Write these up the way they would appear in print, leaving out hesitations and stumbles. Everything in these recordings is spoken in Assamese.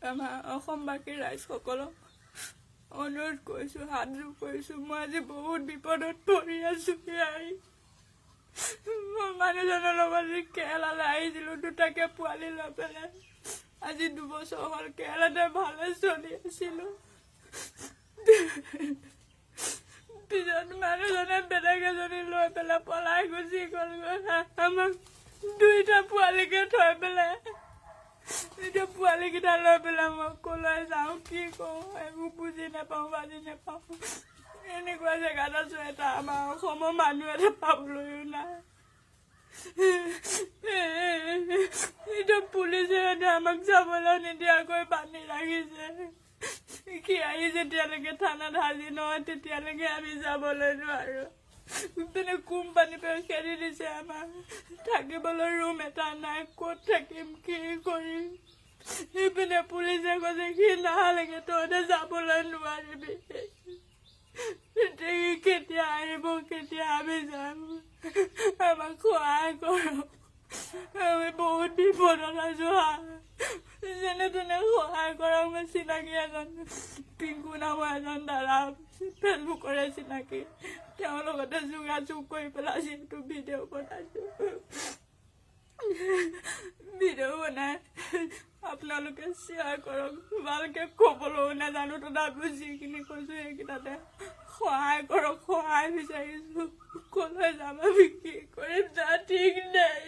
আমাৰ অসমবাসী ৰাইজসকলক অনুৰোধ কৰিছোঁ, হাত জোৰ কৰিছোঁ। মই আজি বহুত বিপদত পৰি আছোঁ। মই মানুহজনৰ লগত যি কেৰেলালৈ আহিছিলোঁ, দুটাকে পোৱালি লৈ পেলাই। আজি 2 বছৰ হ'ল কেৰেলাতে ভালে চলি আছিলোঁ। পিছত মানুহজনে বেলেগ এজনী লৈ পেলাই পলাই গুচি গ'লগৈ। আমাক 2টা পোৱালিকে থৈ পেলাই। এতিয়া পোৱালিকেইটা লৈ পেলাই মই ক'লৈ যাওঁ, কি কৰোঁ, একো বুজি নাপাওঁ, বাজি নাপাওঁ। এনেকুৱা জেগাত আছোঁ, এটা আমাৰ অসমৰ মানুহ এটা পাবলৈও নাই। এতিয়া পুলিচে আমাক যাবলৈ নিদিয়াকৈ বান্ধি ৰাখিছে। কি আহি যেতিয়ালৈকে থানাত হাজিৰ নহয় তেতিয়ালৈকে আমি যাবলৈ নোৱাৰোঁ। পিনে কোম্পানীৰ পৰা খেদি দিছে আমাক। থাকিবলৈ ৰুম এটা নাই, ক'ত থাকিম, কি কৰিম। সেইপিনে পুলিচে কৈছে সি নহালৈকে তহঁতে যাবলৈ নোৱাৰিবি। কেতিয়া আহিব, কেতিয়া আমি যাম, আমাক সহায় কৰক। আমি বহুত বিপদত আছোঁ। যেনে তেনে সহায় কৰক। মই চিনাকি এজন পিংকু নামৰ এজন দাদা ফেচবুকৰে চিনাকি, তেওঁৰ লগতে যোগাযোগ কৰি পেলাই যিহেতু ভিডিঅ' বনাইছোঁ। ভিডিঅ' বনাই আপোনালোকে শ্বেয়াৰ কৰক। ভালকৈ ক'বলৈও নাজানো, তথাপিও যিখিনি কৈছোঁ সেইকেইটাতে সহায় কৰক। সহায় বিচাৰিছোঁ। ক'লৈ যাম, আমি কি কৰিম তাৰ ঠিক নাই।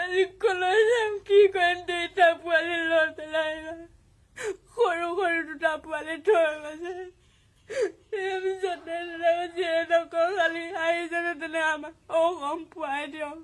আজি ক'লৈ যাম, কি কৰিম, 2টা পোৱালি লৈ পেলাই সৰু সৰু 2টা পোৱালি থৈ গৈছে। নকওঁ খালি আহি যেনে তেনে আমাক অসম পোৱাই দিয়ক।